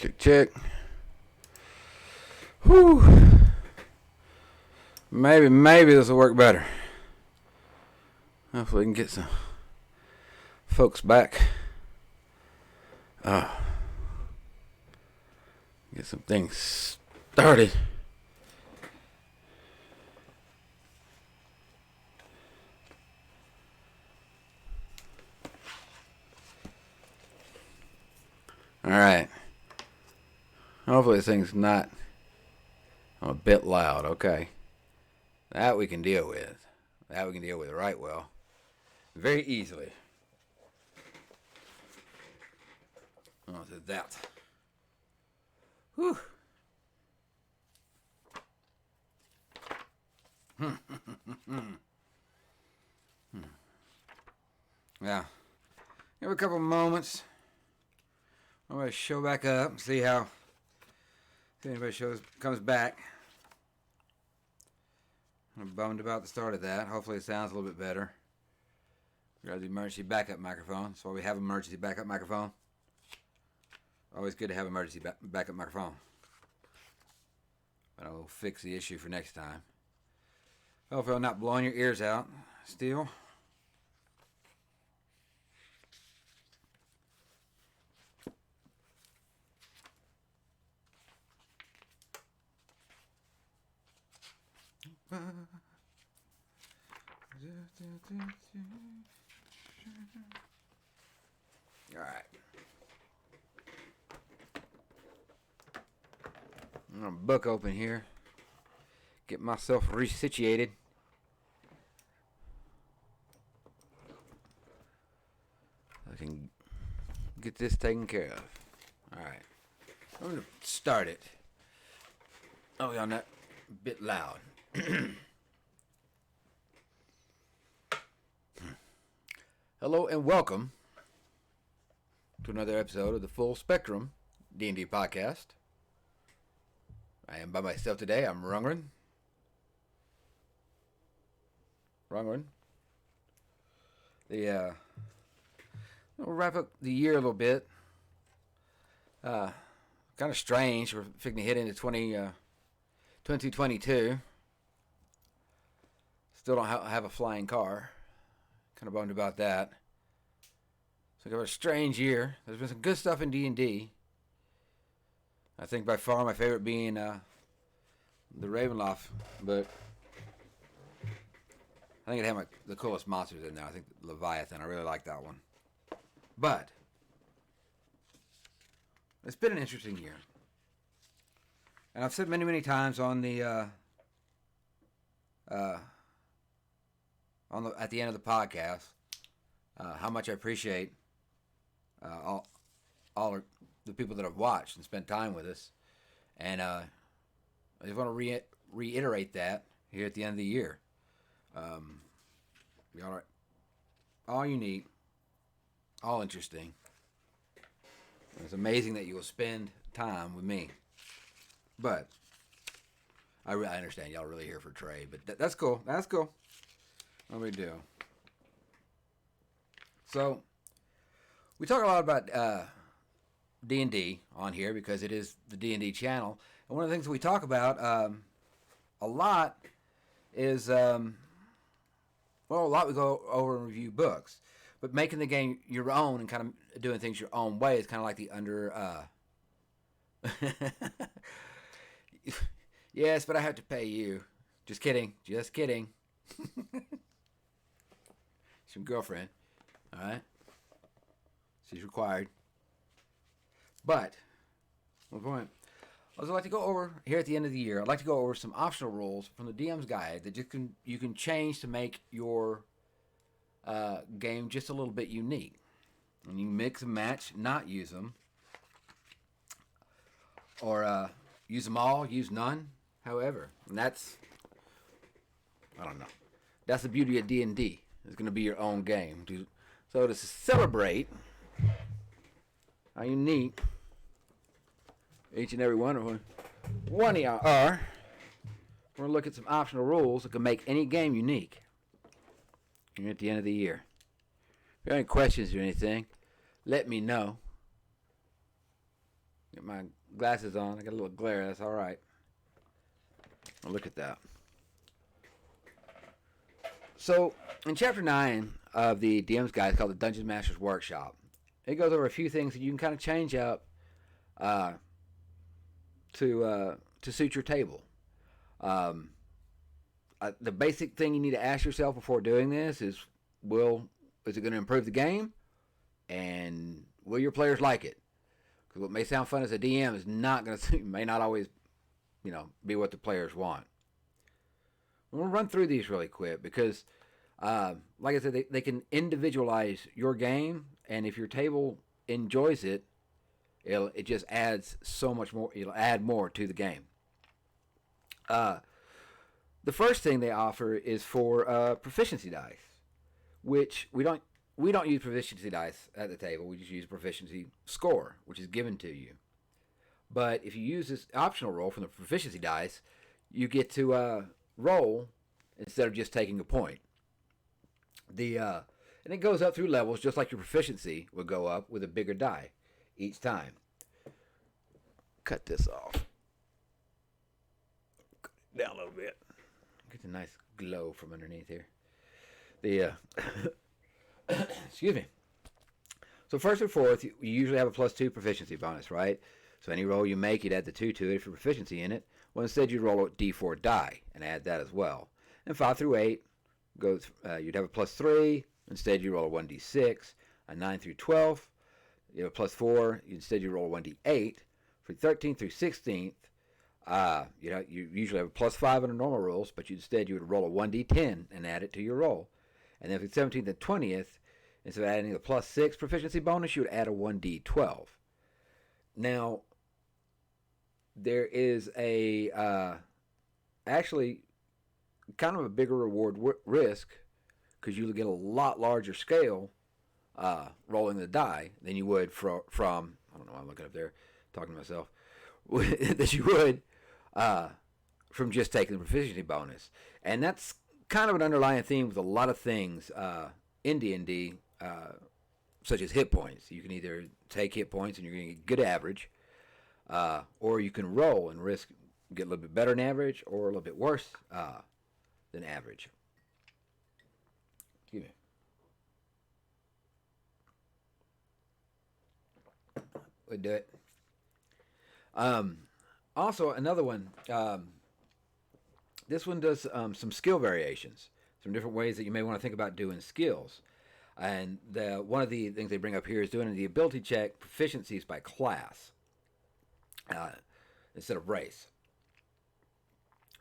Check, check. Whew. Maybe this will work better. Hopefully we can get some folks back. Get some things started. Alright. Hopefully this thing's not a bit loud. Okay. That we can deal with. That we can deal with right well. Very easily. Oh, so that. Whew. Yeah. Give it a couple moments. I'm going to show back up and see how if anybody comes back. I'm bummed about the start of that. Hopefully it sounds a little bit better. We got the emergency backup microphone. That's why we have an emergency backup microphone. Always good to have an emergency backup microphone. But I'll fix the issue for next time. Hopefully I'm not blowing your ears out still. Alright. I'm going to book open here. Get myself resituated. I can get this taken care of. Alright. I'm going to start it. Oh, y'all not a bit loud. Hello and welcome to another episode of the Full Spectrum D&D podcast. I am by myself today. I'm Rungren. We'll wrap up the year a little bit. Kind of strange. We're fixing to hit into 2022. Still don't have a flying car. Kind of bummed about that. So it was a strange year. There's been some good stuff in D&D. I think by far my favorite being the Ravenloft, but I think it had the coolest monsters in there. I think Leviathan. I really like that one. But it's been an interesting year, and I've said many times on the at the end of the podcast how much I appreciate all the people that have watched and spent time with us, and I just want to reiterate that here at the end of the year. Y'all are all unique, all interesting. It's amazing that you will spend time with me, but I understand y'all really here for Trey, but that's cool. That's cool. No big deal. So we talk a lot about D&D on here because it is the D&D channel, and one of the things we talk about a lot is a lot we go over and review books, but making the game your own and kind of doing things your own way is kind of like the Yes, but I have to pay you. Just kidding. Some girlfriend. All right. She's required. But one point, I would like to go over here at the end of the year. I'd like to go over some optional rules from the DM's guide that you can change to make your game just a little bit unique. And you mix and match, not use them, or use them all, use none. However, and that's That's the beauty of D&D. It's going to be your own game. So to celebrate how unique each and every one of y'all are, we're going to look at some optional rules that can make any game unique. And at the end of the year, if you have any questions or anything, let me know. Get my glasses on. I got a little glare. That's all right. Well, look at that. So, in Chapter 9 of the DM's Guide, called the Dungeon Master's Workshop, it goes over a few things that you can kind of change up uh, to suit your table. Um, the basic thing you need to ask yourself before doing this is, is it going to improve the game? And will your players like it? Because what may sound fun as a DM is not going to, may not always, be what the players want. We'll run through these really quick because, like I said, they can individualize your game, and if your table enjoys it, it just adds so much more. It'll add more to the game. The first thing they offer is for proficiency dice, which we don't use proficiency dice at the table. We just use proficiency score, which is given to you. But if you use this optional roll from the proficiency dice, you get to roll instead of just taking a point. And it goes up through levels, just like your proficiency would go up with a bigger die each time. Cut this off. Cut it down a little bit. Get a nice glow from underneath here. Excuse me. So first and fourth, you usually have a +2 proficiency bonus, right? So any roll you make, you'd add the 2 to it for proficiency in it. Well, instead you'd roll a d4 die and add that as well. And 5 through 8 goes. You'd have a +3. Instead you roll a 1d6. A 9 through 12, you have a +4. Instead you roll a 1d8. For 13 through 16th, you usually have a +5 under normal rolls, but instead you would roll a 1d10 and add it to your roll. And then for the 17th and 20th, instead of adding a +6 proficiency bonus, you would add a 1d12. Now, there is actually kind of a bigger reward risk because you get a lot larger scale rolling the die than you would from I don't know, I'm looking up there talking to myself that you would from just taking the proficiency bonus. And that's kind of an underlying theme with a lot of things in D&D, such as hit points. You can either take hit points and you're going to get good average, or you can roll and risk get a little bit better than average or a little bit worse than average. Excuse me. We'll do it. Also, another one. This one does some skill variations, some different ways that you may want to think about doing skills. And one of the things they bring up here is doing the ability check proficiencies by class instead of race.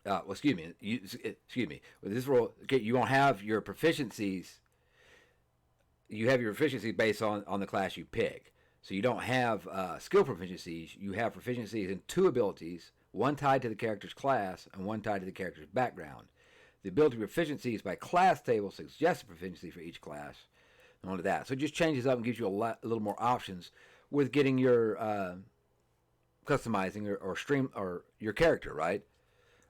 Excuse me. With this rule, okay, you won't have your proficiencies. You have your proficiencies based on the class you pick. So you don't have skill proficiencies. You have proficiencies in 2 abilities, one tied to the character's class and one tied to the character's background. The ability proficiencies by class table suggests a proficiency for each class. And only that. So it just changes up and gives you a little more options with getting your customizing or stream or your character, right?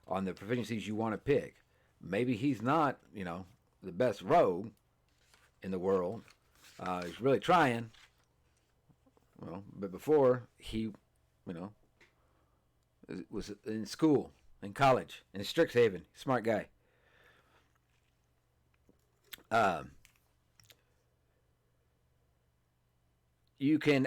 On the proficiencies you want to pick. Maybe he's not, the best rogue in the world. He's really trying. Well, but before he, was in school, in college, in Strixhaven, smart guy. You can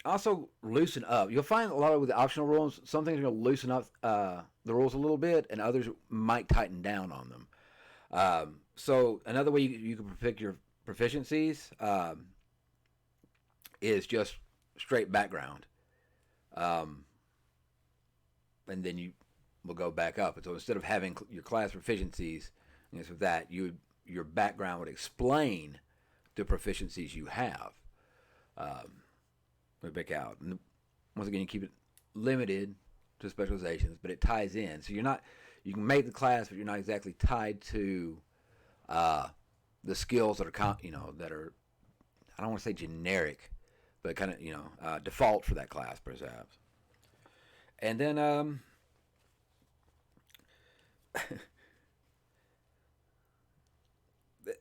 also loosen up. You'll find a lot of the optional rules, some things are going to loosen up the rules a little bit, and others might tighten down on them. So another way you can pick your proficiencies is just straight background. And then you will go back up. And so instead of having your class proficiencies, and so that your background would explain the proficiencies you have. We pick out. And once again, you keep it limited to specializations, but it ties in. So you can make the class, but you're not exactly tied to the skills that are, that are, I don't want to say generic, but kind of, default for that class, perhaps. And then,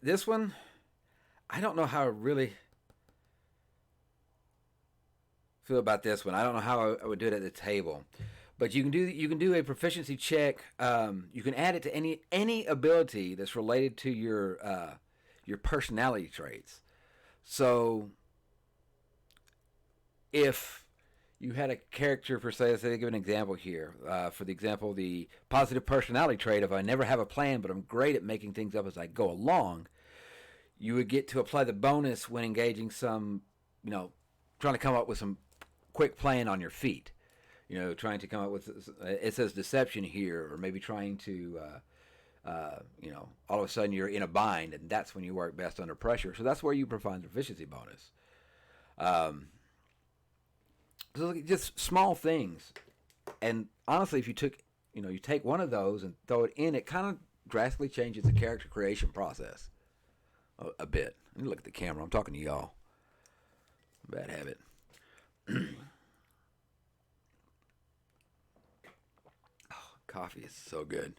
this one, I don't know how to really feel about this one. I don't know how I would do it at the table, but you can do a proficiency check. You can add it to any ability that's related to your personality traits. So if you had a character, per se, let's say, give an example here. For the example, the positive personality trait of I never have a plan, but I'm great at making things up as I go along. You would get to apply the bonus when engaging some, trying to come up with some quick plan on your feet. Trying to come up with, it says deception here, or maybe trying to, all of a sudden you're in a bind, and that's when you work best under pressure. So that's where you provide the proficiency bonus. So just small things. And honestly, if you took, you take one of those and throw it in, it kind of drastically changes the character creation process a bit. Let me look at the camera. I'm talking to y'all. Bad habit. Coffee is so good.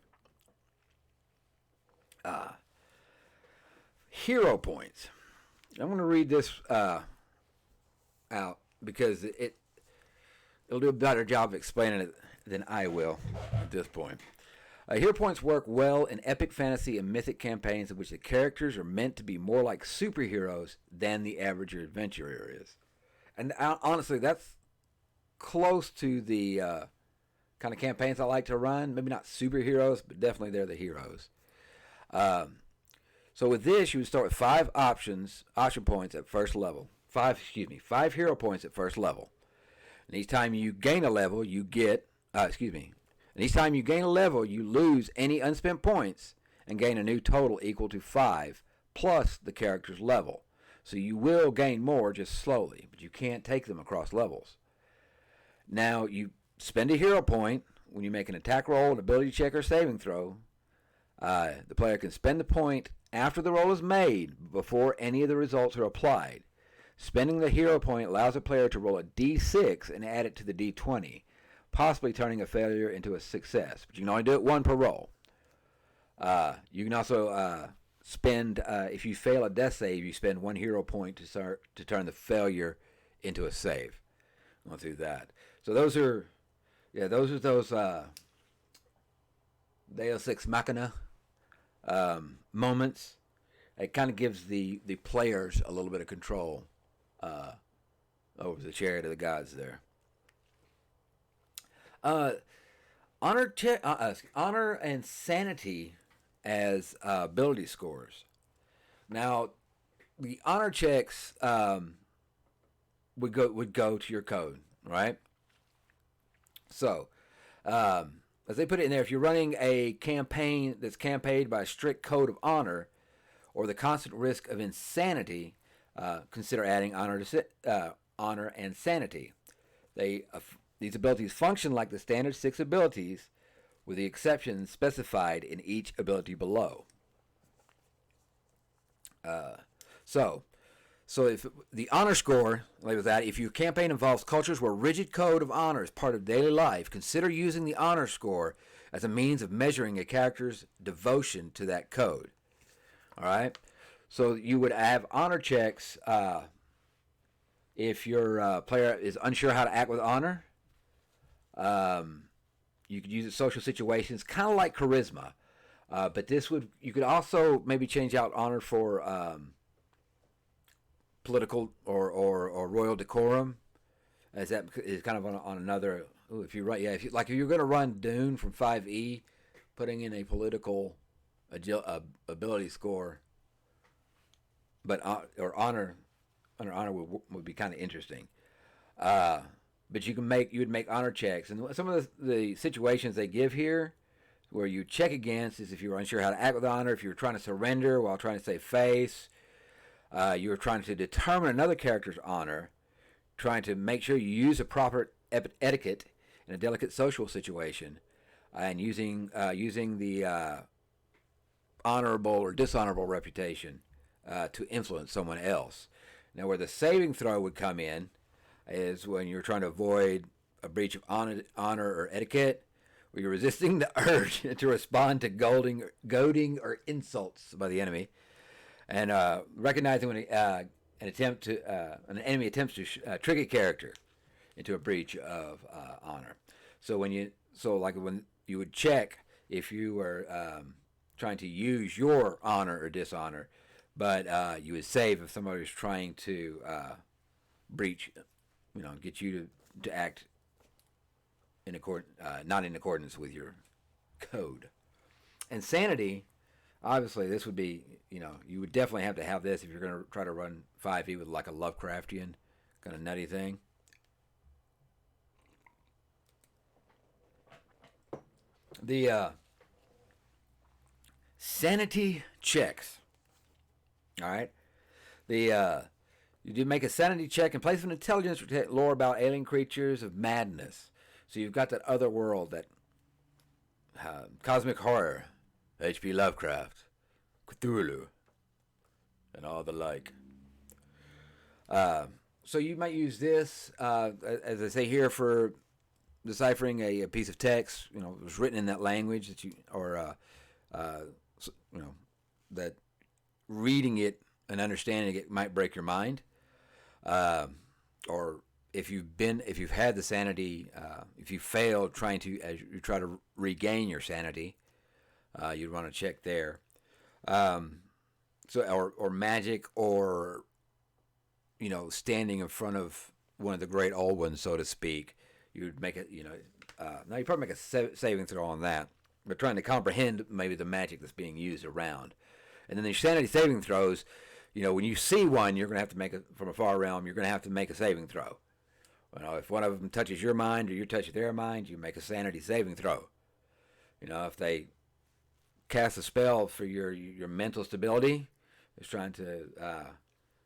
Hero points. I'm going to read this out because it'll do a better job of explaining it than I will at this point. Hero points work well in epic fantasy and mythic campaigns in which the characters are meant to be more like superheroes than the average adventurer is. And honestly, that's close to the kind of campaigns I like to run. Maybe not superheroes, but definitely they're the heroes. So with this, you would start with 5 option points at first level. 5 hero points at first level. And each time you gain a level, you get, and each time you gain a level, you lose any unspent points and gain a new total equal to 5 plus the character's level. So you will gain more just slowly, but you can't take them across levels. Now, you spend a hero point when you make an attack roll, an ability check, or saving throw. The player can spend the point after the roll is made, before any of the results are applied. Spending the hero point allows a player to roll a d6 and add it to the d20, possibly turning a failure into a success. But you can only do it one per roll. You can also spend, if you fail a death save, you spend 1 hero point to turn the failure into a save. Going through that. So those are those Deus Ex Machina moments. It kind of gives the players a little bit of control over the chariot of the gods there. Honor and sanity as ability scores. Now, the honor checks would go to your code, right? So, as they put it in there, if you're running a campaign that's campaigned by a strict code of honor, or the constant risk of insanity, consider adding honor and sanity. These abilities function like the standard 6 abilities, with the exceptions specified in each ability below. So if the honor score, like with that, if your campaign involves cultures where rigid code of honor is part of daily life, consider using the honor score as a means of measuring a character's devotion to that code. All right? So you would have honor checks if your player is unsure how to act with honor. You could use it in social situations, kind of like charisma. But you could also maybe change out honor for political or royal decorum, as that is kind of on another. If you're going to run Dune from 5e, putting in a political ability score, but honor would be kind of interesting. But you would make honor checks, and some of the situations they give here, where you check against, is if you're unsure how to act with honor, if you're trying to surrender while trying to save face. You're trying to determine another character's honor, trying to make sure you use a proper etiquette in a delicate social situation, and using the honorable or dishonorable reputation to influence someone else. Now, where the saving throw would come in is when you're trying to avoid a breach of honor or etiquette, where you're resisting the urge to respond to goading or insults by the enemy. And recognizing when an enemy attempts to trick a character, into a breach of honor. So when you would check if you were trying to use your honor or dishonor, but you would save if somebody was trying to breach, get you to act in not in accordance with your code. And sanity, obviously, this would be, you would definitely have to have this if you're going to try to run 5e with like a Lovecraftian kind of nutty thing. The Sanity Checks. All right. You do make a sanity check in place of an intelligence to detect lore about alien creatures of madness. So you've got that other world, that cosmic horror, H.P. Lovecraft, Cthulhu, and all the like. So you might use this, as I say here, for deciphering a piece of text. It was written in that language that that reading it and understanding it might break your mind. Or if you've had the sanity, if you failed as you try to regain your sanity, you'd run a check there. Or magic, or standing in front of one of the great old ones, so to speak. You'd make it. Now you probably make a saving throw on that, but trying to comprehend maybe the magic that's being used around. And then the sanity saving throws, when you see one, you're going to have to make it from a far realm. You're going to have to make a saving throw. If one of them touches your mind or you touch their mind, you make a sanity saving throw. If they cast a spell for your mental stability, it's trying to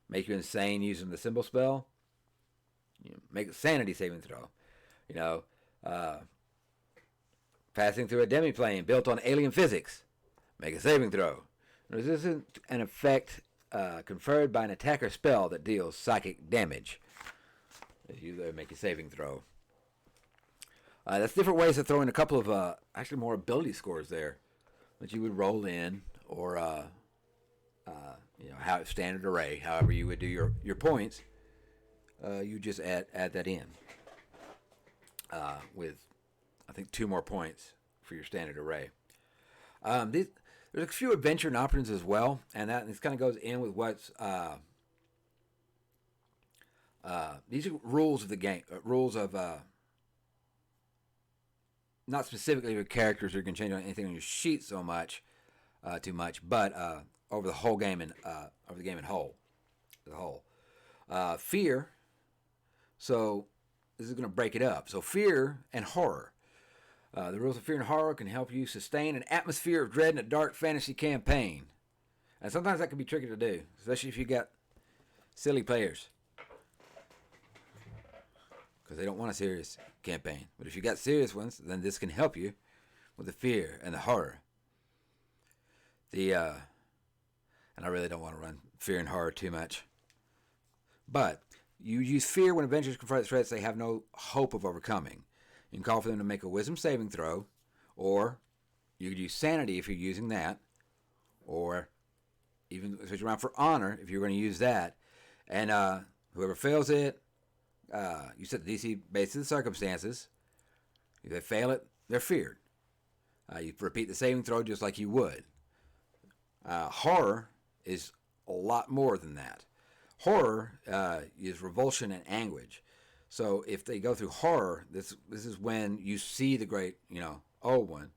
make you insane using the symbol spell, make a sanity saving throw. Passing through a demiplane built on alien physics, make a saving throw. Resistant an effect conferred by an attacker spell that deals psychic damage. You make a saving throw. That's different ways of throwing a couple of actually more ability scores there that you would roll in, or how standard array, however you would do your points. You just add that in with, I think, 2 more points for your standard array. There's a few adventure and options as well, and this kind of goes in with what's these are rules of the game, rules of not specifically your characters, or you can change anything on your sheet too much, but over the whole game and over the game in whole, fear. So this is going to break it up. So fear and horror. The rules of fear and horror can help you sustain an atmosphere of dread in a dark fantasy campaign. And sometimes that can be tricky to do, especially if you got silly players, because they don't want a serious campaign. But if you got serious ones, then this can help you with the fear and the horror. And I really don't want to run fear and horror too much. But you use fear when adventurers confront threats they have no hope of overcoming. You can call for them to make a wisdom saving throw, or you could use sanity if you're using that, or even switch around for honor if you're going to use that. And whoever fails it, you set the DC based on the circumstances. If they fail it, they're feared. You repeat the saving throw just like you would. Horror is a lot more than that. Horror is revulsion and anguish. So if they go through horror, this is when you see the great, old one.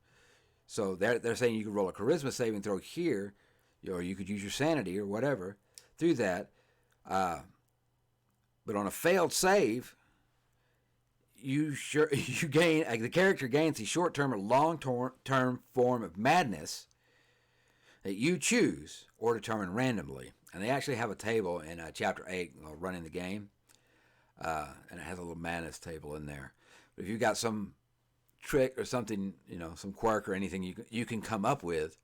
So they're saying you could roll a charisma saving throw here, or you could use your sanity or whatever through that. But on a failed save, you gain, the character gains a short-term or long-term form of madness that you choose or determine randomly. And they actually have a table in Chapter 8, running the game. And it has a little madness table in there. But if you've got some trick or something, some quirk or anything you can come up with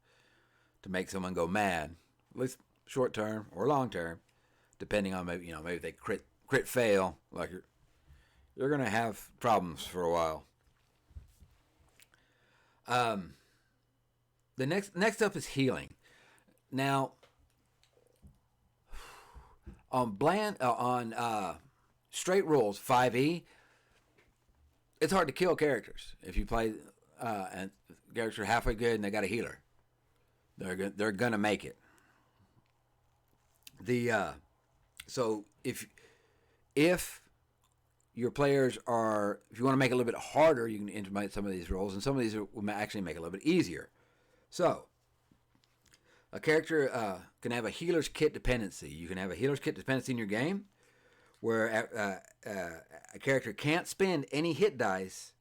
to make someone go mad, at least short term or long term, depending on maybe they crit fail, like you're gonna have problems for a while. The next up is healing. Now, on straight rules 5e, it's hard to kill characters if you play and characters are halfway good and they got a healer. They're gonna make it. So if your players are, if you want to make it a little bit harder, you can implement some of these rules, and some of these will actually make it a little bit easier. So a character can have a healer's kit dependency. You can have a healer's kit dependency in your game where a character can't spend any hit dice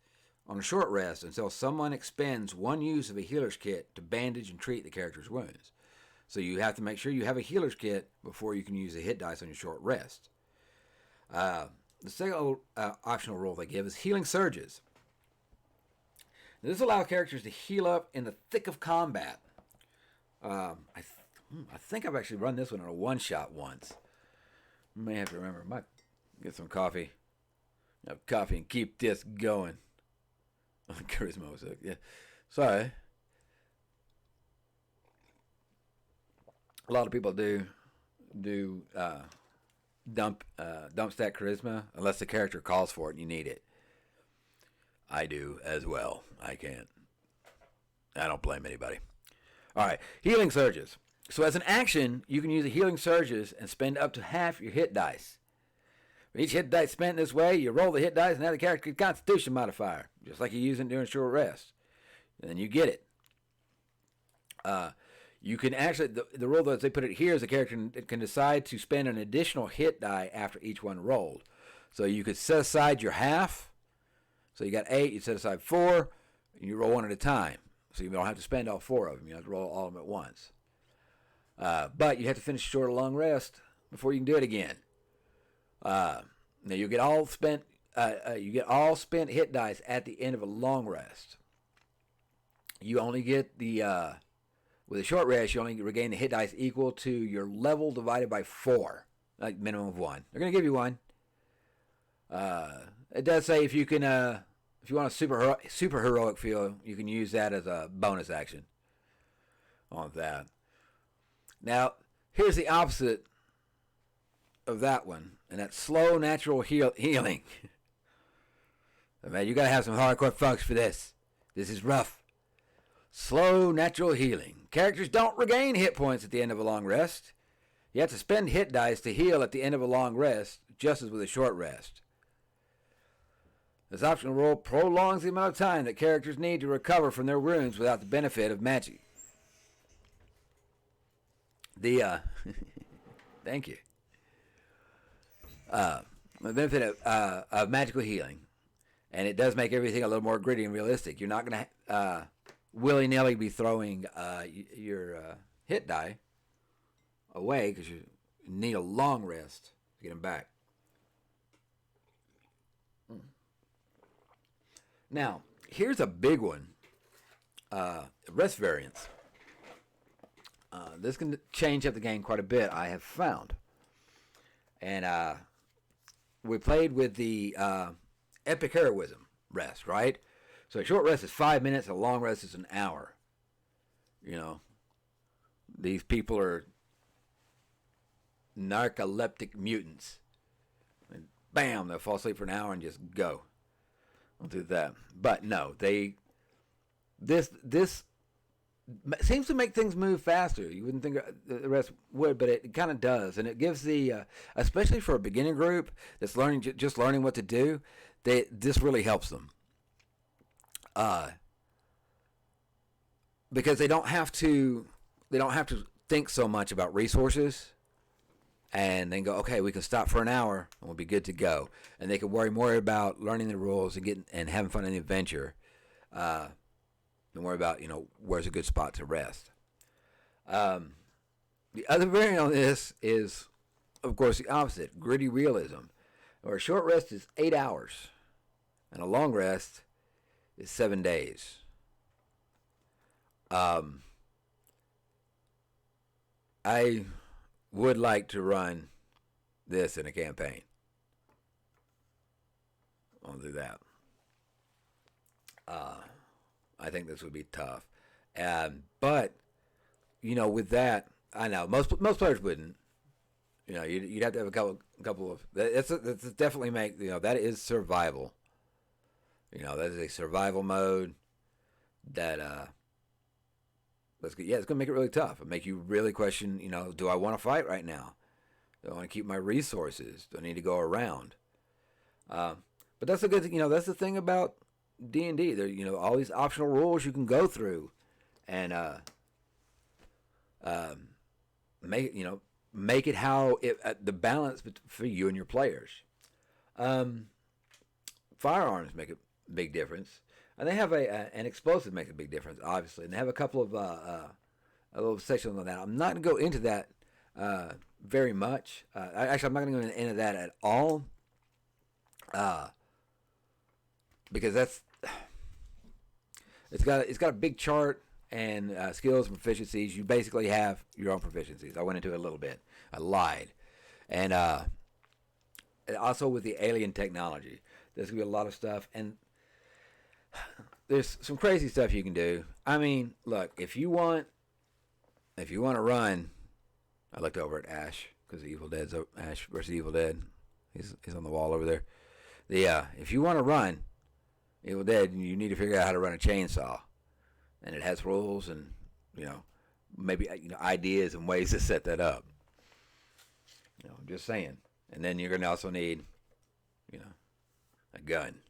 on a short rest until someone expends one use of a healer's kit to bandage and treat the character's wounds. So you have to make sure you have a healer's kit before you can use a hit dice on your short rest. The second optional rule they give is healing surges. Now, this allows characters to heal up in the thick of combat. I think I've actually run this one in a one-shot once. May have to remember. Might get some coffee. Have coffee and keep this going. Charisma was yeah. Sorry. A lot of people do dump stack charisma unless the character calls for it and you need it. I do as well. I can't. I don't blame anybody. All right, healing surges. So as an action, you can use the healing surges and spend up to half your hit dice. For each hit dice spent this way, you roll the hit dice and add the character's Constitution modifier, just like you use it during short rest. And then you get it. You can actually, the rule that they put it here is the character can decide to spend an additional hit die after each one rolled. So you could set aside your half. So you got 8, you set aside 4, and you roll one at a time. So you don't have to spend all 4 of them. You have to roll all of them at once. But you have to finish a short or long rest before you can do it again. Now you get all spent hit dice at the end of a long rest. You only get the with a short rest, you only regain the hit dice equal to your level divided by 4, like minimum of 1. They're going to give you 1. It does say if you can, if you want a super heroic feel, you can use that as a bonus action on that. Now, here's the opposite of that one, and that's slow natural healing. Man, you got to have some hardcore folks for this. This is rough. Slow natural healing. Characters don't regain hit points at the end of a long rest. You have to spend hit dice to heal at the end of a long rest, just as with a short rest. This optional rule prolongs the amount of time that characters need to recover from their wounds without the benefit of magic. Thank you. The benefit of magical healing. And it does make everything a little more gritty and realistic. You're not going to willy-nilly be throwing your hit die away because you need a long rest to get them back. Now, here's a big one. Rest variance. This can change up the game quite a bit, I have found. And we played with the epic heroism rest, right? So a short rest is 5 minutes, a long rest is an hour. You know, these people are narcoleptic mutants. And bam, they'll fall asleep for an hour and just go. I'll do that. But no, this seems to make things move faster. You wouldn't think the rest would, but it kind of does. And it gives the, especially for a beginning group that's just learning what to do, this really helps them. Because they don't have to think so much about resources, and then go, okay, we can stop for an hour and we'll be good to go. And they can worry more about learning the rules and having fun in the adventure, than worry about, where's a good spot to rest. The other variant on this is, of course, the opposite, gritty realism, where a short rest is 8 hours and a long rest is 7 days. I would like to run this in a campaign. I'll do that. I think this would be tough. But, with that, I know most players wouldn't. You'd have to have a couple of. That's definitely that is survival. That is a survival mode that yeah, it's gonna make it really tough. It'll make you really question. Do I want to fight right now? Do I want to keep my resources? Do I need to go around? But that's a good thing. That's the thing about D&D. There, all these optional rules you can go through, and make it how the balance for you and your players. Firearms make a big difference, and they have an explosive makes a big difference, obviously, and they have a couple of a little sections on that. I'm not going to go into that very much. Actually, I'm not going to go into that at all, because it's got a big chart and skills and proficiencies. You basically have your own proficiencies. I went into it a little bit. I lied, and also with the alien technology, there's gonna be a lot of stuff, and there's some crazy stuff you can do. I mean, look, if you want to run, I looked over at Ash because Ash versus Evil Dead. He's on the wall over there. If you want to run Evil Dead, you need to figure out how to run a chainsaw, and it has rules and maybe ideas and ways to set that up. I'm just saying. And then you're gonna also need a gun.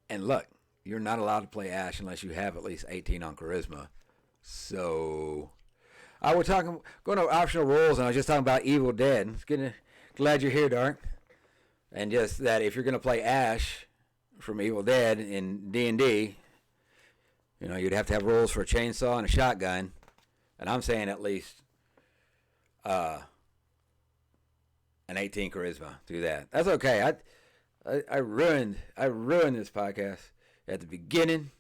And look, you're not allowed to play Ash unless you have at least 18 on charisma. So, we're going over optional rules, and I was just talking about Evil Dead. Glad you're here, Dark. And just that if you're going to play Ash from Evil Dead in D&D, you'd have to have rules for a chainsaw and a shotgun. And I'm saying at least an 18 charisma. Do that. That's okay. I ruined this podcast at the beginning.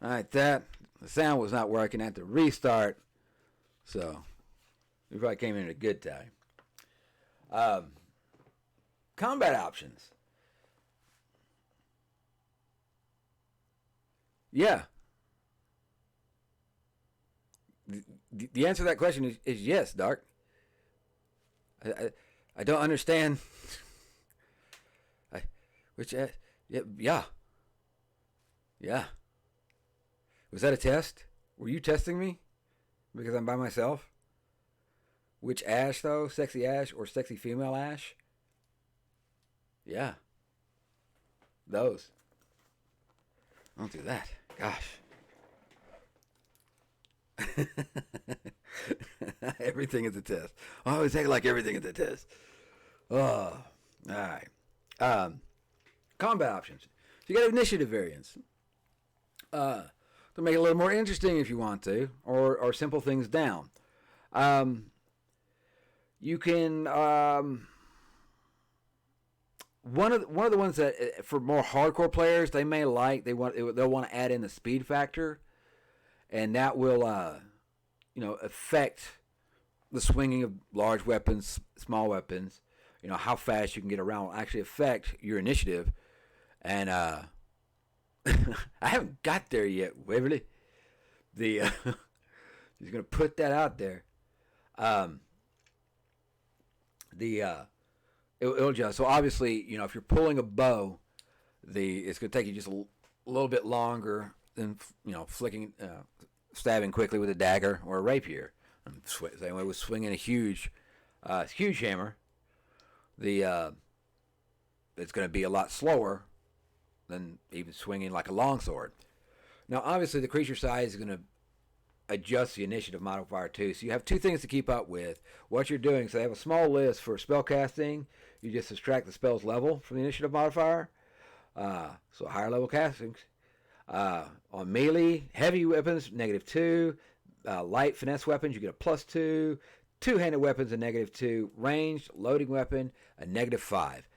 Like that. The sound was not working. I had to restart. So we probably came in at a good time. Combat options. Yeah. The answer to that question is yes, Dark. I don't understand. Yeah. Was that a test? Were you testing me? Because I'm by myself? Which Ash, though? Sexy Ash or sexy female Ash? Yeah. Those. Don't do that. Gosh. Everything is a test. I always act like everything is a test. Oh. Alright. Combat options. So you got initiative variants. To make it a little more interesting if you want to, or simple things down. You can one of the ones that for more hardcore players they'll want to add in the speed factor, and that will affect the swinging of large weapons, small weapons. How fast you can get around will actually affect your initiative, and I haven't got there yet, Waverly. He's gonna put that out there. It'll just, so obviously, if you're pulling a bow, it's gonna take you just a little bit longer than stabbing quickly with a dagger or a rapier. Same way with swinging a huge hammer, it's gonna be a lot slower than even swinging like a longsword. Now, obviously, the creature size is going to adjust the initiative modifier too. So you have two things to keep up with. What you're doing, so they have a small list for spell casting. You just subtract the spell's level from the initiative modifier. So higher level castings. On melee, heavy weapons, -2. Light finesse weapons, you get a +2. Two-handed weapons, a -2. Ranged, loading weapon, a -5.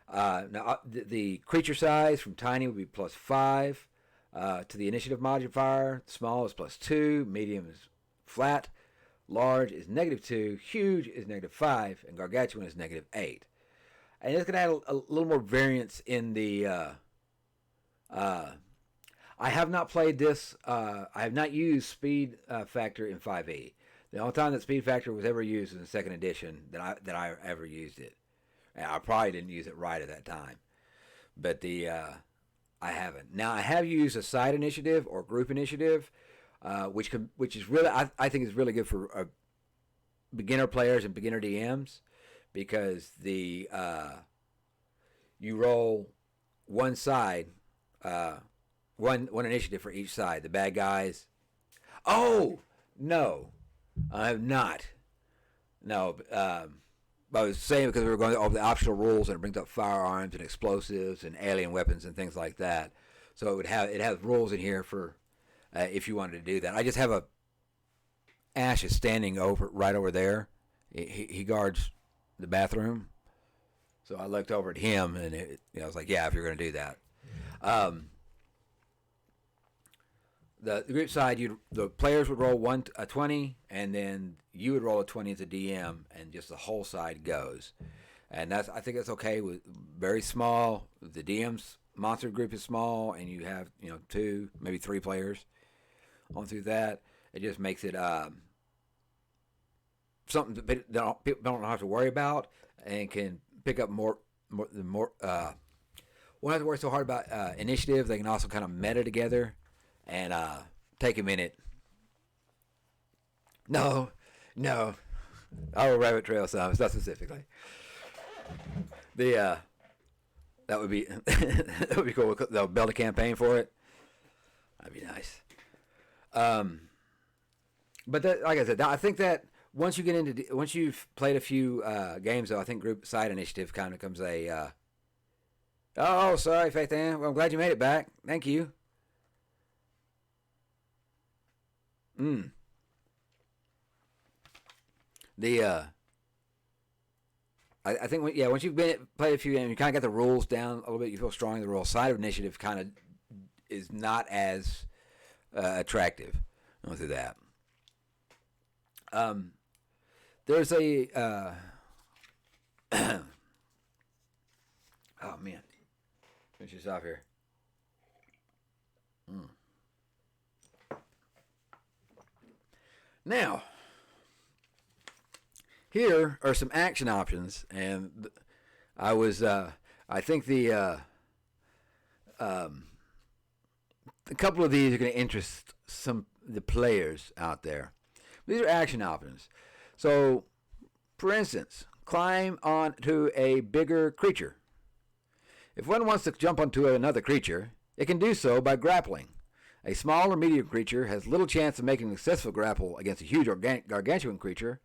Now, the creature size from tiny would be +5 to the initiative modifier. Small is +2. Medium is flat. Large is -2. Huge is -5. And gargantuan is -8. And it's going to add a little more variance in the... I have not played this. I have not used speed factor in 5e. The only time that speed factor was ever used in the second edition that I ever used it. I probably didn't use it right at that time. but I haven't. Now I have used a side initiative or group initiative, which is really I think is really good for beginner players and beginner DMs, because you roll one side, one initiative for each side. The bad guys. Oh no, I have not. No, I was saying because we were going over the optional rules, and it brings up firearms and explosives and alien weapons and things like that. So it has rules in here for if you wanted to do that. I just have Ash is standing right over there. He guards the bathroom. So I looked over at him, and I was like, yeah, if you're going to do that. The group side, the players would roll a 20, and then you would roll a 20 as a DM, and just the whole side goes. And I think that's okay with very small. The DM's monster group is small, and you have 2, maybe 3 players on through that. It just makes it something that people don't have to worry about, and can pick up more. Won't have to worry so hard about initiative. They can also kind of meta together and take a minute. No. Oh, rabbit trail sounds, not specifically. That would be that would be cool. They'll build a campaign for it. That'd be nice. But like I said, I think that once you've played a few games, though, I think group side initiative kind of becomes a. Oh, sorry, Faith Ann. Well, I'm glad you made it back. Thank you. I think once you've played a few games, you kind of got the rules down a little bit. You feel strong. The rule side of initiative kind of is not as attractive. I'll do that. There's a oh man, finish this off here. Now, here are some action options, and I think a couple of these are going to interest the players out there. These are action options. So, for instance, climb onto a bigger creature. If one wants to jump onto another creature, it can do so by grappling. A small or medium creature has little chance of making a successful grapple against a huge or gargantuan creature.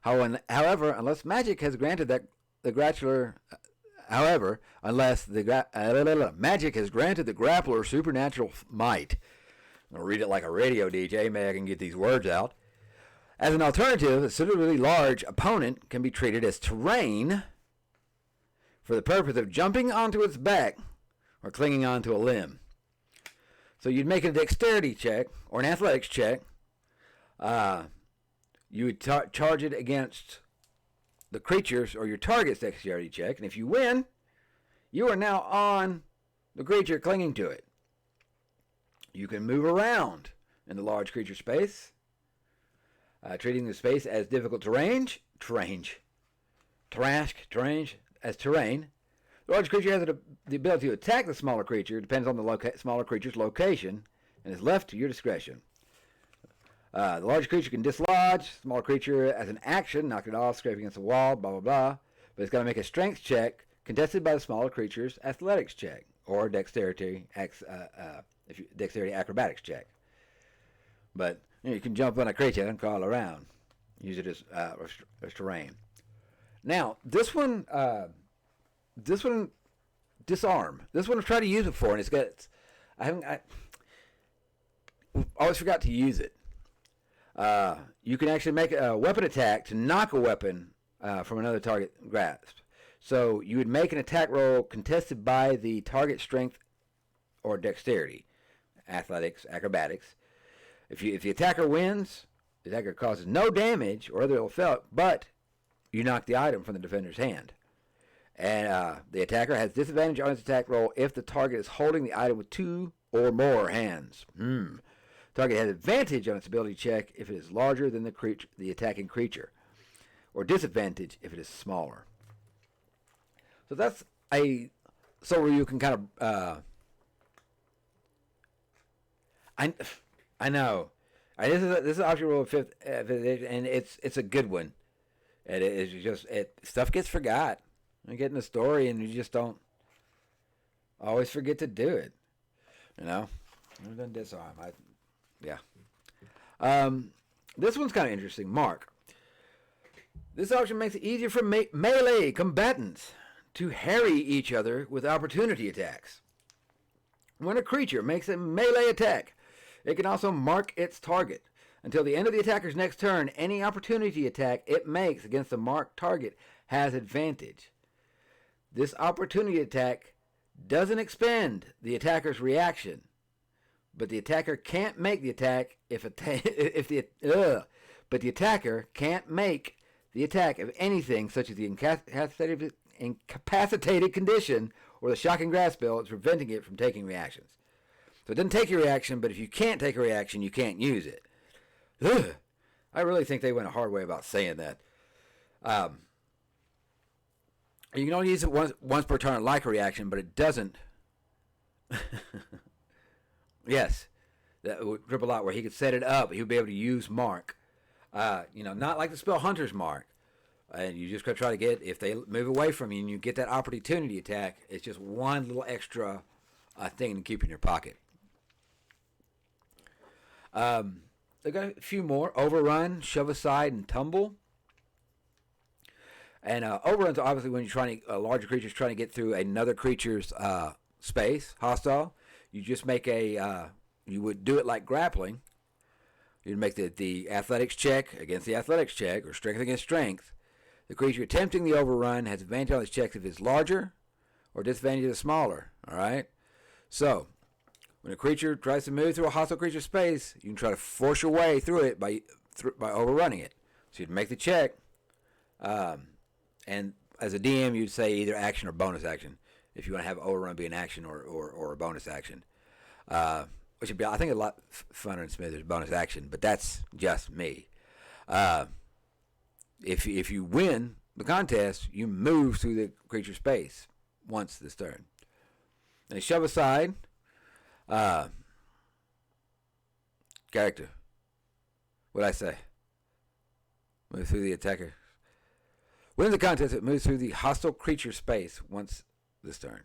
However, unless magic has granted the grappler supernatural might. I'll read it like a radio DJ. Maybe I can get these words out. As an alternative, a suitably large opponent can be treated as terrain for the purpose of jumping onto its back or clinging onto a limb. So you'd make a dexterity check or an athletics check. You would charge it against the creature's or your target's dexterity check, and if you win, you are now on the creature clinging to it. You can move around in the large creature space, treating the space as difficult terrain as terrain. The large creature has the ability to attack the smaller creature. It depends on the smaller creature's location and is left to your discretion. The large creature can dislodge small creature as an action, knock it off, scrape against the wall, blah, blah, blah. But it's got to make a strength check contested by the smaller creature's athletics check or dexterity acrobatics check. But you can jump on a creature and crawl around. Use it as terrain. Now, this one, disarm. This one I've tried to use it for, and I always forgot to use it. You can actually make a weapon attack to knock a weapon from another target grasp. So you would make an attack roll contested by the target strength or dexterity, athletics, acrobatics. If the attacker wins, the attacker causes no damage or other ill effect, but you knock the item from the defender's hand. And the attacker has disadvantage on his attack roll if the target is holding the item with 2 or more hands. Target has advantage on its ability check if it is larger than the attacking creature, or disadvantage if it is smaller. So that's a so where you can kind of I know. This is option rule of fifth edition, and it's a good one. And it's just stuff gets forgot. You get in the story, and you just don't always forget to do it. You know, I've done disarm. Yeah. This one's kind of interesting. Mark. This option makes it easier for melee combatants to harry each other with opportunity attacks. When a creature makes a melee attack, it can also mark its target. Until the end of the attacker's next turn, any opportunity attack it makes against the marked target has advantage. This opportunity attack doesn't expend the attacker's reaction, but the attacker can't make the attack but the attacker can't make the attack of anything such as the incapacitated condition or the shocking grasp spell is preventing it from taking reactions. So it doesn't take your reaction, but if you can't take a reaction, you can't use it. Ugh. I really think they went a hard way about saying that. You can only use it once per turn like a reaction, but it doesn't. Yes, that would rip a lot where he could set it up. He would be able to use mark. Not like the spell Hunter's Mark. And you just gotta try to get, if they move away from you and you get that opportunity attack, it's just one little extra thing to keep in your pocket. They got a few more. Overrun, Shove Aside, and Tumble. And overruns are obviously when you're trying to, a larger creature's trying to get through another creature's space, hostile. You just make you would do it like grappling. You'd make the athletics check against the athletics check, or strength against strength. The creature attempting the overrun has advantage on its checks if it's larger, or disadvantage if it's smaller. All right? So, when a creature tries to move through a hostile creature space, you can try to force your way through it by overrunning it. So you'd make the check, and as a DM, you'd say either action or bonus action. If you want to have overrun be an action or a bonus action. Which would be, I think, a lot funner and smoother as bonus action, but that's just me. If you win the contest, you move through the creature space once this turn. And Shove Aside, character. What'd I say? Move through the attacker. Wins the contest, it moves through the hostile creature space once this turn.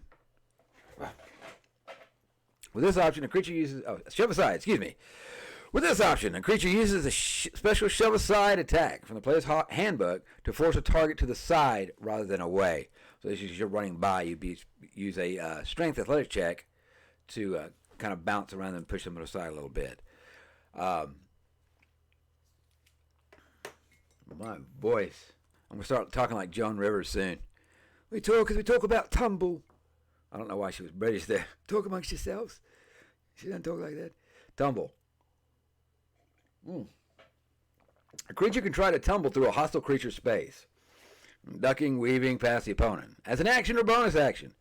With this option, a creature uses... Shove Aside, excuse me. With this option, a creature uses a special Shove Aside attack from the player's handbook to force a target to the side rather than away. So as you're running by, you use a strength athletic check to kind of bounce around and push them to the side a little bit. My voice. I'm going to start talking like Joan Rivers soon. We talk about tumble. I don't know why she was British there. Talk amongst yourselves. She doesn't talk like that. Tumble. A creature can try to tumble through a hostile creature space, ducking, weaving past the opponent. As an action or bonus action,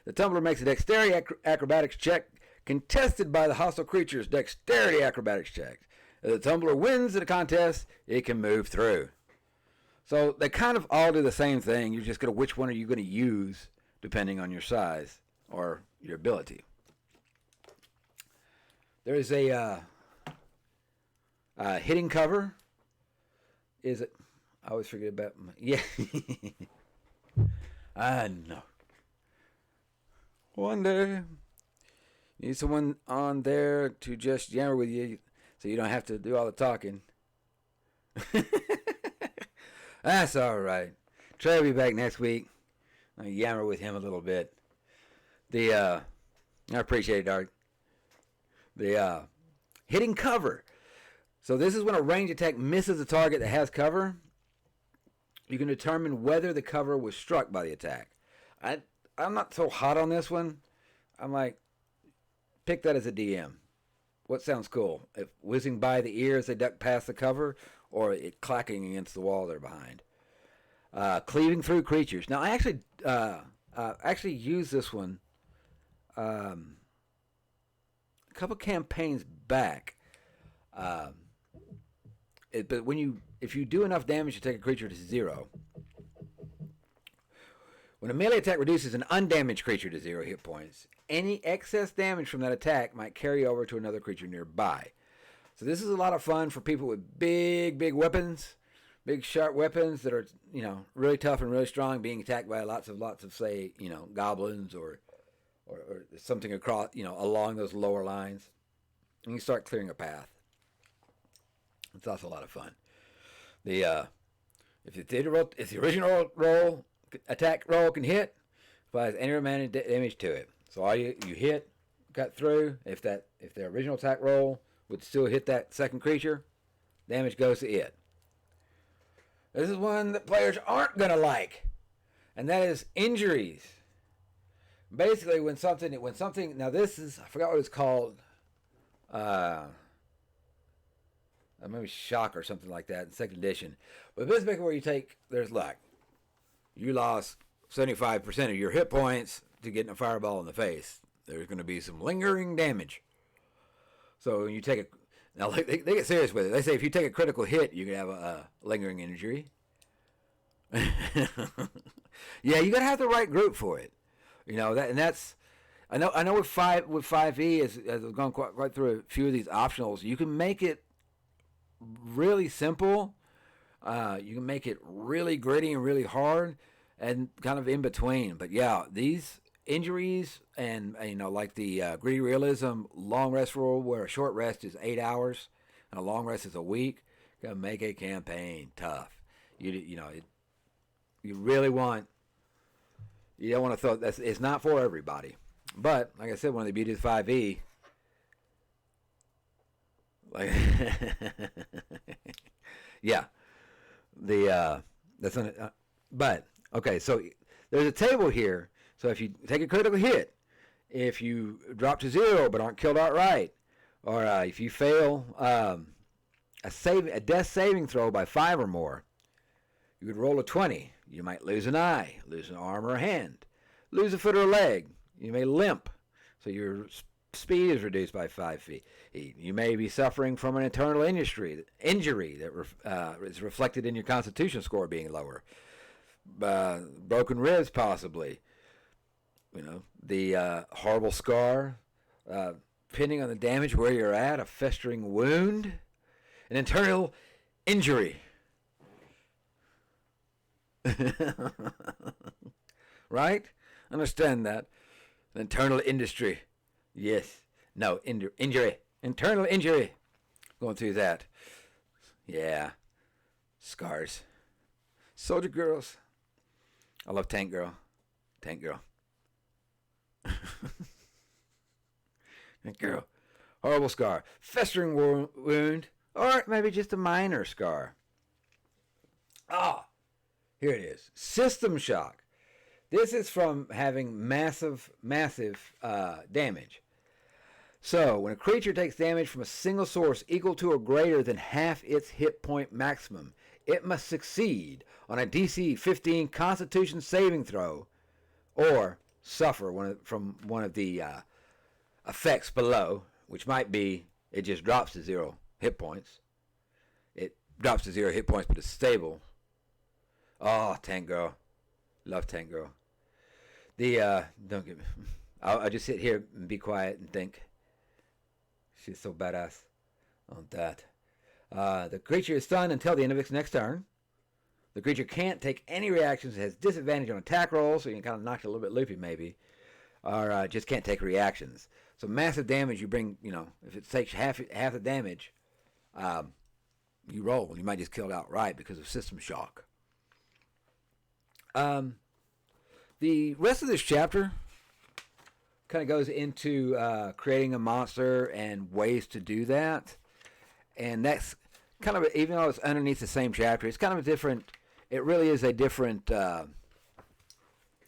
the tumbler makes a dexterity acrobatics check contested by the hostile creature's dexterity acrobatics check. If the tumbler wins the contest, it can move through. So they kind of all do the same thing. You're just going to, which one are you going to use depending on your size or your ability. There is a hitting cover. Is it? I always forget about my... Yeah. I know. One day, you need someone on there to just yammer with you so you don't have to do all the talking. That's all right. Trey will be back next week. I'll yammer with him a little bit. I appreciate it, Dark. The hitting cover. So this is when a ranged attack misses a target that has cover. You can determine whether the cover was struck by the attack. I'm not so hot on this one. I'm like, pick that as a DM. What sounds cool? If whizzing by the ear as they duck past the cover, or it clacking against the wall they're behind. Cleaving through creatures. Now, I actually used this one a couple campaigns back. But if you do enough damage to take a creature to 0, When a melee attack reduces an undamaged creature to 0 hit points, any excess damage from that attack might carry over to another creature nearby. So this is a lot of fun for people with big weapons, big sharp weapons that are, really tough and really strong, being attacked by lots of say, goblins or something across, along those lower lines. And you start clearing a path. It's also a lot of fun. If the original attack roll can hit, applies any remaining damage to it. So all you hit, cut through. If the original attack roll would still hit that second creature, damage goes to it. This is one that players aren't gonna like, and that is injuries. Basically, when something now this is, I forgot what it's called. Maybe shock or something like that in second edition. But basically where you lost 75% of your hit points to getting a fireball in the face. There's going to be some lingering damage. So when you take now they get serious with it. They say if you take a critical hit, you can have a lingering injury. Yeah, you got to have the right group for it. That's I know with 5e as I've gone quite through a few of these optionals, you can make it really simple. You can make it really gritty and really hard, and kind of in between. But yeah, these injuries and like the gritty realism long rest rule, where a short rest is 8 hours and a long rest is a week, can make a campaign tough. You really want. You don't want to throw. It's not for everybody. But like I said, one of the beauties of 5e. Like, yeah, but okay. So there's a table here. So if you take a critical hit, if you drop to 0 but aren't killed outright, or if you fail a death saving throw by 5 or more, you would roll a 20. You might lose an eye, lose an arm or a hand, lose a foot or a leg. You may limp, so your speed is reduced by 5 feet. You may be suffering from an internal injury that is reflected in your Constitution score being lower. Broken ribs, possibly. The horrible scar, depending on the damage where you're at, a festering wound, an internal injury. Right? Understand that. An internal industry. Yes. No, injury. Internal injury. Going through that. Yeah. Scars. Soldier girls. I love Tank Girl. Tank Girl. Tank Girl. Horrible scar. Festering wound. Or maybe just a minor scar. Here it is. System shock. This is from having massive damage. So, when a creature takes damage from a single source equal to or greater than half its hit point maximum, it must succeed on a DC 15 Constitution saving throw, or suffer from one of the effects below, which might be it just drops to 0 hit points. It drops to 0 hit points, but it's stable. Oh, Tank Girl. Love Tank Girl. Don't get me. I'll just sit here and be quiet and think. She's so badass on that. The creature is stunned until the end of its next turn. The creature can't take any reactions. It has disadvantage on attack rolls, so you can kind of knock it a little bit loopy maybe. Or just can't take reactions. So massive damage you bring, if it takes half the damage, you roll. You might just kill it outright because of system shock. The rest of this chapter kind of goes into creating a monster and ways to do that. And that's kind of, even though it's underneath the same chapter, it's kind of a different, it really is a different,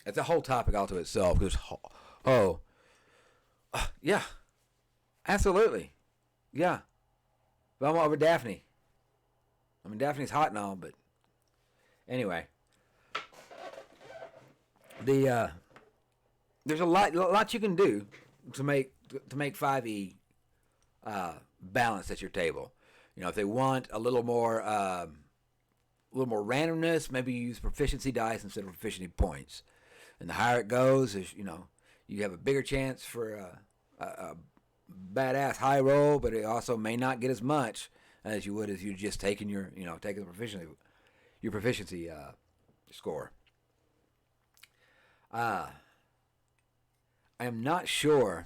it's a whole topic all to itself. Because, yeah, absolutely. Yeah. But I'm over Daphne. I mean, Daphne's hot and all, but anyway. There's a lot you can do to make 5e balanced at your table. If they want a little more randomness, maybe you use proficiency dice instead of proficiency points. And the higher it goes, is you have a bigger chance for a badass high roll, but it also may not get as much as you would if you just taking taking your proficiency score. I am not sure.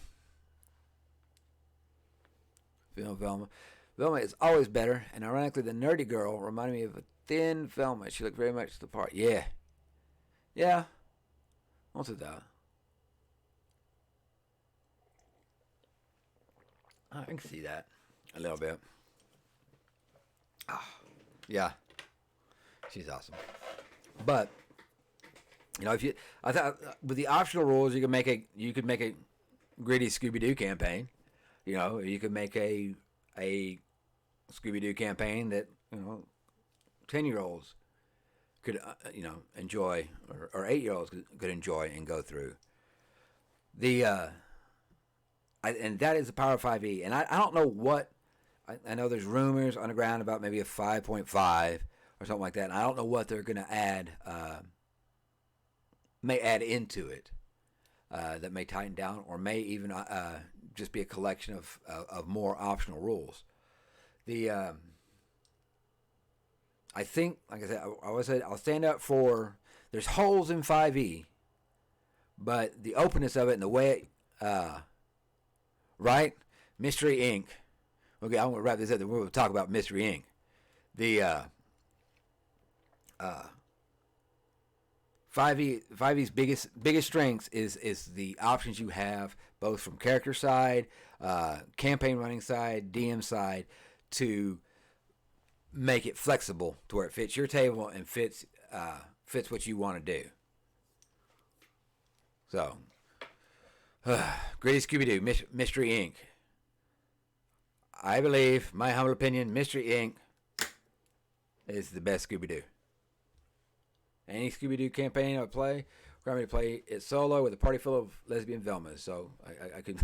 Velma is always better, and ironically, the nerdy girl reminded me of a thin Velma. She looked very much the part. Yeah. What's it that? I can see that a little bit. Yeah, she's awesome. But I thought with the optional rules, you could make a gritty Scooby Doo campaign. You could make a Scooby Doo campaign that 10-year-olds could enjoy, or 8-year-olds could enjoy and go through. And that is the power of 5e. And I don't know what, I know there's rumors on the ground about maybe a 5.5 or something like that. And I don't know what they're going to add, may add into it that may tighten down, or may even just be a collection of more optional rules. I think, like I said, I always said I'll stand up for, there's holes in 5e, but the openness of it and the way right? Mystery Inc. Okay, I'm going to wrap this up. Then we'll talk about Mystery Inc. The 5e's biggest strengths is the options you have, both from character side, campaign running side, DM side, to make it flexible to where it fits your table and fits what you want to do. So, Gritty Scooby-Doo, Mystery Inc. I believe, my humble opinion, Mystery Inc. is the best Scooby-Doo. Any Scooby-Doo campaign I play, we're going to play it solo with a party full of lesbian Velmas. So I could.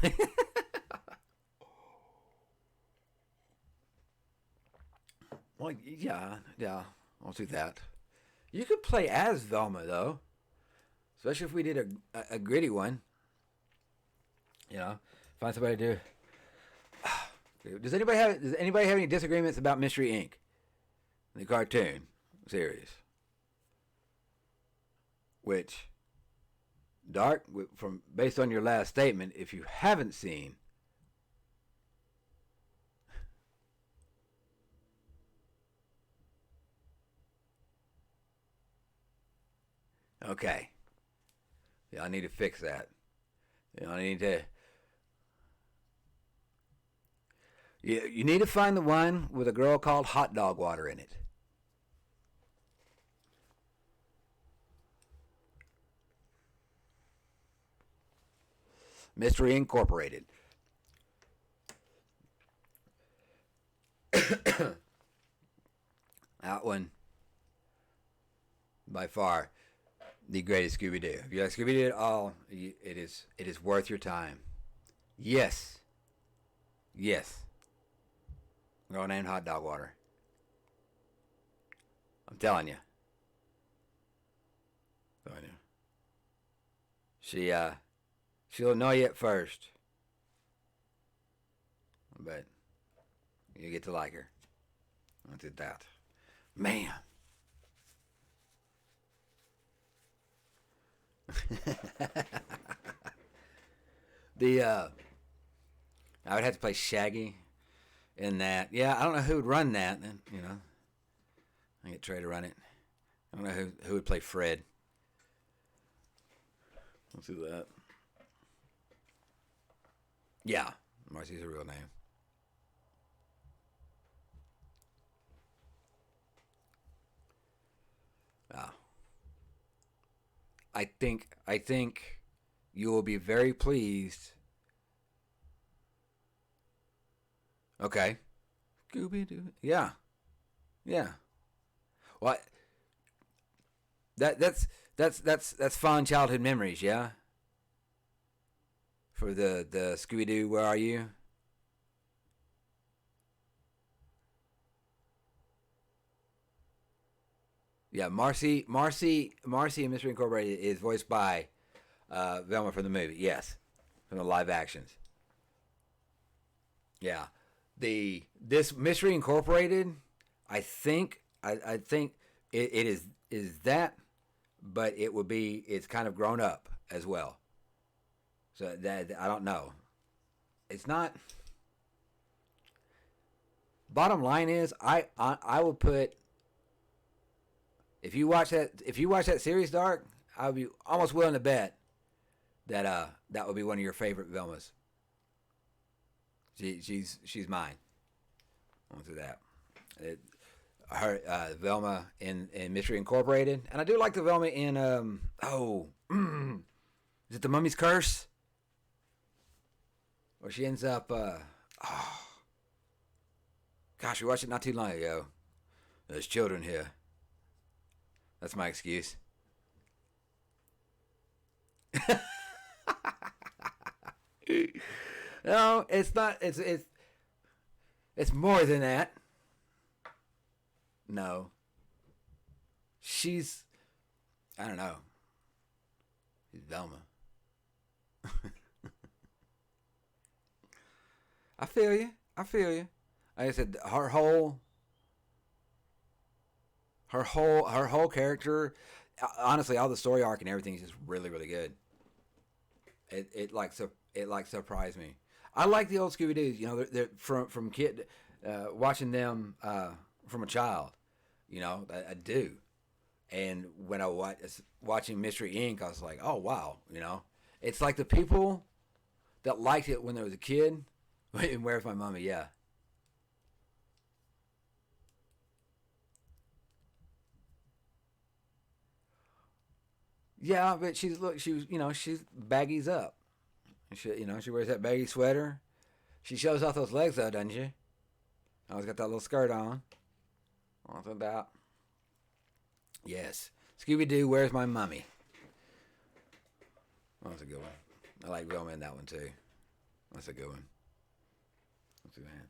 Well, yeah, I'll do that. You could play as Velma though, especially if we did a gritty one. Find somebody to do. Does anybody have any disagreements about Mystery Inc., the cartoon series? Which, Dark, based on your last statement, if you haven't seen, okay, I need to fix that. I need to. You need to find the one with a girl called Hot Dog Water in it. Mystery Incorporated. That one, by far, the greatest Scooby-Doo. If you like Scooby-Doo at all, it is worth your time. Yes. Girl named Hot Dog Water. I'm telling you. She'll annoy you at first, but you get to like her. I did that, man. I would have to play Shaggy in that. Yeah, I don't know who would run that. I get Trey to run it. I don't know who would play Fred. Let's do that. Yeah, Marcy's a real name. Ah. I think you will be very pleased. Okay. Scooby-Doo. Yeah. Well, that's fond childhood memories, yeah? For the Scooby-Doo, Where Are You? Yeah, Marcy and Mystery Incorporated is voiced by Velma from the movie, yes, from the live actions. Yeah, this Mystery Incorporated, I think it is that, but it's kind of grown up as well. So that I don't know. It's not. Bottom line is, I will put. If you watch that series, Dark, I would be almost willing to bet that that would be one of your favorite Velmas. She's mine. I'll do that. Her Velma in Mystery Incorporated, and I do like the Velma in is it The Mummy's Curse? Where she ends up gosh, we watched it not too long ago. There's children here. That's my excuse. No, it's not. It's more than that. No. She's, I don't know. She's Velma. I feel you. Like I said, her whole character, honestly, all the story arc and everything is just really, really good. It surprised me. I like the old Scooby Doo's. You know, they're from kid, watching them from a child. You know, I do. And when I watching Mystery Inc., I was like, oh wow, you know, it's like the people that liked it when there was a kid. And Where's My Mommy? Yeah. Yeah, but she's baggies up. She wears that baggy sweater. She shows off those legs though, doesn't she? Always got that little skirt on. What's about? Yes. Scooby Doo, Where's My Mummy? Oh, that's a good one. I like Velma in that one too. That's a good one. Let's see, man.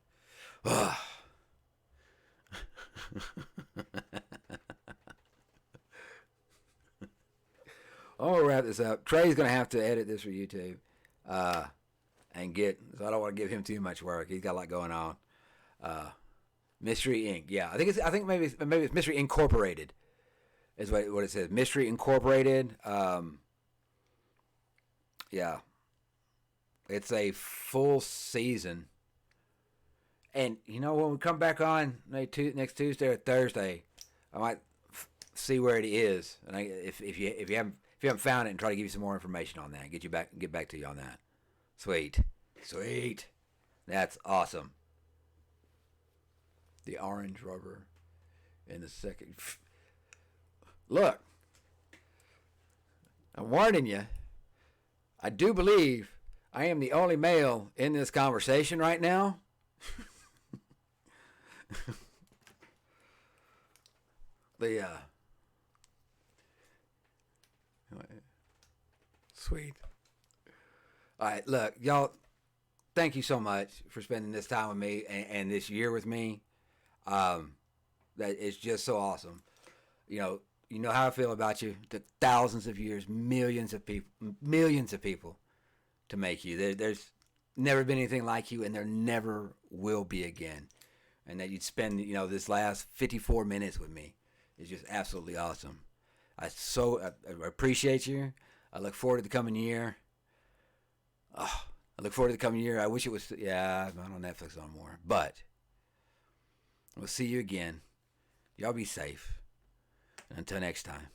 I'm gonna wrap this up. Trey's gonna have to edit this for YouTube, so I don't want to give him too much work. He's got a lot going on. Mystery Inc. Yeah, I think maybe it's Mystery Incorporated, is what it says. Mystery Incorporated. Yeah, it's a full season. And when we come back on next Tuesday or Thursday, I might see where it is, and if you haven't found it, and try to give you some more information on that, get back to you on that. Sweet, that's awesome. The orange rubber in the second. Look, I'm warning you. I do believe I am the only male in this conversation right now. Sweet. All right, look, y'all, thank you so much for spending this time with me and this year with me. That is just so awesome. You know how I feel about you. The thousands of years, millions of people to make you. There's never been anything like you, and there never will be again. And that you'd spend, this last 54 minutes with me is just absolutely awesome. I appreciate you. I look forward to the coming year. Oh, I look forward to the coming year. I wish it was, I'm not on Netflix no more. But we'll see you again. Y'all be safe. And until next time.